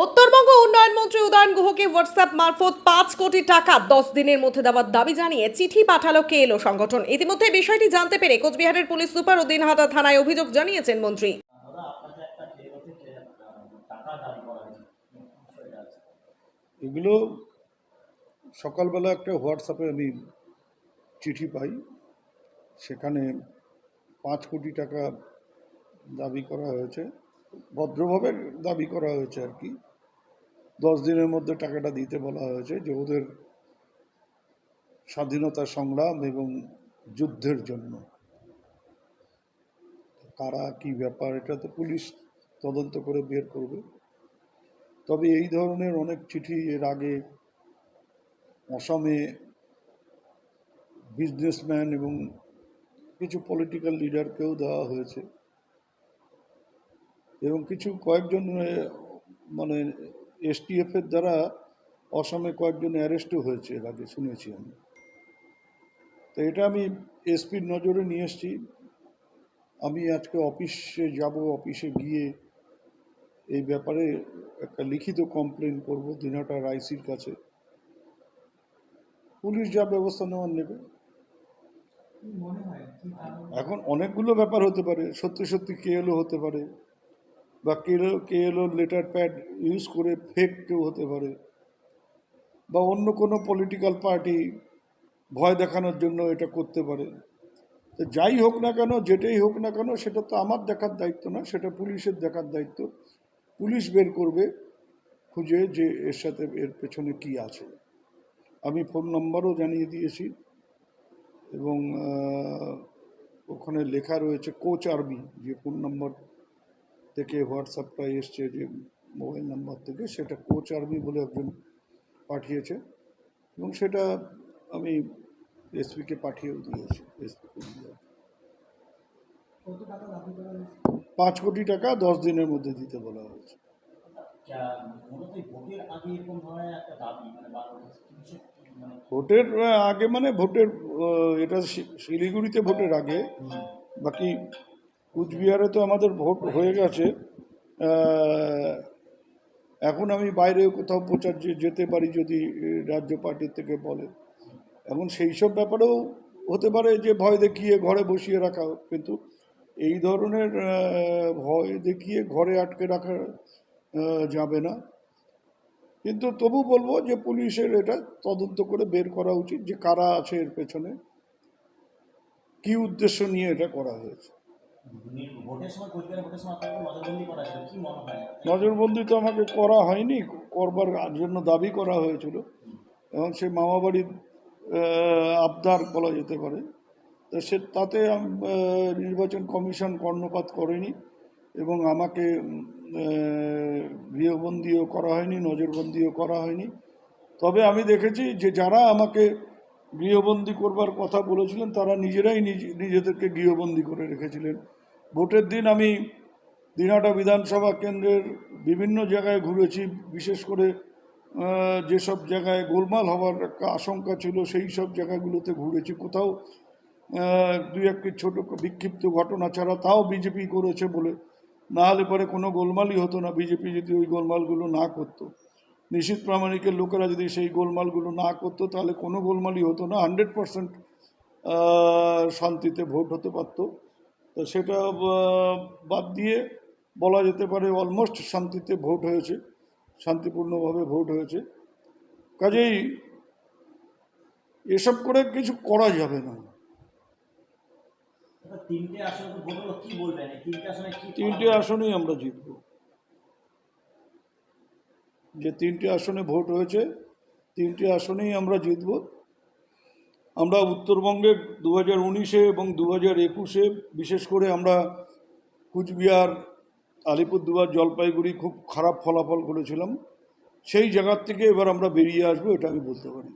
উত্তরবঙ্গ উন্নয়ন মন্ত্রী উদয়ন গুহকে হোয়াটসঅ্যাপ মারফত 5 কোটি টাকা 10 দিনের মধ্যে দেওয়ার দাবি জানিয়ে চিঠি পাঠালো কেএলও সংগঠন। ইতিমধ্যে বিষয়টি জানতে পেরে কোচবিহারের পুলিশ সুপার ও দিনহাটা থানায় অভিযোগ জানিয়েছেন মন্ত্রী। এগুলো সকালবেলা একটা হোয়াটসঅ্যাপে আমি চিঠি পাই, সেখানে 5 কোটি টাকা দাবি করা হয়েছে, ভদ্রভাবে দাবি করা হয়েছে আর কি। 10 দিনের মধ্যে টাকাটা দিতে বলা হয়েছে, যে ওদের স্বাধীনতা সংগ্রাম এবং যুদ্ধের জন্য। কারা কি ব্যাপার এটা তো পুলিশ তদন্ত করে বের করবে। তবে এই ধরনের অনেক চিঠি এর আগে অসমে বিজনেসম্যান এবং কিছু পলিটিক্যাল লিডারকেও দেওয়া হয়েছে, এবং কয়েকজন মানে এসটিএফের দ্বারা অসমে কয়েকজন অ্যারেস্টও হয়েছে এর আগে, শুনেছি আমি। তো এটা আমি এসপির নজরে নিয়ে এসেছি। আমি আজকে অফিসে যাব, অফিসে গিয়ে এই ব্যাপারে একটা লিখিত কমপ্লেন করব দিনহাটার আইসির কাছে। পুলিশ যা ব্যবস্থা নেওয়ার নেবে। এখন অনেকগুলো ব্যাপার হতে পারে, সত্যি সত্যি কেএলও হতে পারে, বা কেএলও লেটার প্যাড ইউজ করে ফেক কেউ হতে পারে, বা অন্য কোনো পলিটিক্যাল পার্টি ভয় দেখানোর জন্য এটা করতে পারে। তো যাই হোক না কেন, যেটাই হোক না কেন, সেটা তো আমার দেখার দায়িত্ব না, সেটা পুলিশের দেখার দায়িত্ব। পুলিশ বের করবে খুঁজে যে এর সাথে এর পেছনে কি আছে। আমি ফোন নম্বরও জানিয়ে দিয়েছি, এবং ওখানে লেখা রয়েছে কোচ আর্মি, যে ফোন নম্বর থেকে হোয়াটসঅ্যাপটা এসছে, যে মোবাইল নাম্বার থেকে, সেটা কোচ আর্মি বলে একজন পাঠিয়েছে, এবং সেটা আমি এসপিকে পাঠিয়েও দিয়েছি। 5 কোটি টাকা 10 দিনের মধ্যে দিতে বলা হয়েছে। ভোটের আগে মানে ভোটের এটা শিলিগুড়িতে ভোটের আগে, বাকি কুচবিহারে তো আমাদের ভোট হয়ে গেছে। এখন আমি বাইরে কোথাও প্রচার যেতে পারি যদি রাজ্য পার্টির থেকে বলে। এখন সেই সব ব্যাপারেও হতে পারে যে ভয় দেখিয়ে ঘরে বসিয়ে রাখা, কিন্তু এই ধরনের ভয় দেখিয়ে ঘরে আটকে রাখা যাবে না। কিন্তু তবু বলবো যে পুলিশের এটা তদন্ত করে বের করা উচিত, যে কারা আছে এর পেছনে, কি উদ্দেশ্য নিয়ে এটা করা হয়েছে। নজরবন্দি তো আমাকে করা হয়নি, করবার জন্য দাবি করা হয়েছিল, এবং সে মামাবাড়ির আবদার বলা যেতে পারে। তো তাতে নির্বাচন কমিশন কর্ণপাত করেনি, এবং আমাকে গৃহবন্দিও করা হয়নি, নজরবন্দিও করা হয়নি। তবে আমি দেখেছি যে যারা আমাকে গৃহবন্দী করবার কথা বলেছিলেন, তারা নিজেরাই নিজেদেরকে গৃহবন্দী করে রেখেছিলেন। ভোটের দিন আমি দিনহাটা বিধানসভা কেন্দ্রের বিভিন্ন জায়গায় ঘুরেছি, বিশেষ করে যেসব জায়গায় গোলমাল হওয়ার একটা আশঙ্কা ছিল সেই সব জায়গাগুলোতে ঘুরেছি। কোথাও দুই একটি ছোট বিক্ষিপ্ত ঘটনা ছাড়া, তাও বিজেপি করেছে বলে, না হলে পরে কোনো গোলমালই হতো না বিজেপি যদি ওই গোলমালগুলো না করতো। নিশীথ প্রামাণিকের লোকেরা যদি সেই গোলমালগুলো না করতো, তাহলে কোনো গোলমালই হতো না, 100% শান্তিতে ভোট হতে পারত। তো সেটা বাদ দিয়ে বলা যেতে পারে অলমোস্ট শান্তিতে ভোট হয়েছে, শান্তিপূর্ণভাবে ভোট হয়েছে। কাজেই এসব করে কিছু করা যাবে না। তিনটে আসনেই আমরা জিতব। যে 3টে আসনে ভোট হয়েছে, 3টে আসনেই আমরা জিতব। আমরা উত্তরবঙ্গে 2019-এ এবং 2021-এ বিশেষ করে আমরা কুচবিহার, আলিপুরদুয়ার, জলপাইগুড়ি খুব খারাপ ফলাফল করেছিলাম। সেই জায়গার থেকে এবার আমরা বেরিয়ে আসবো, এটা আমি বলতে পারি।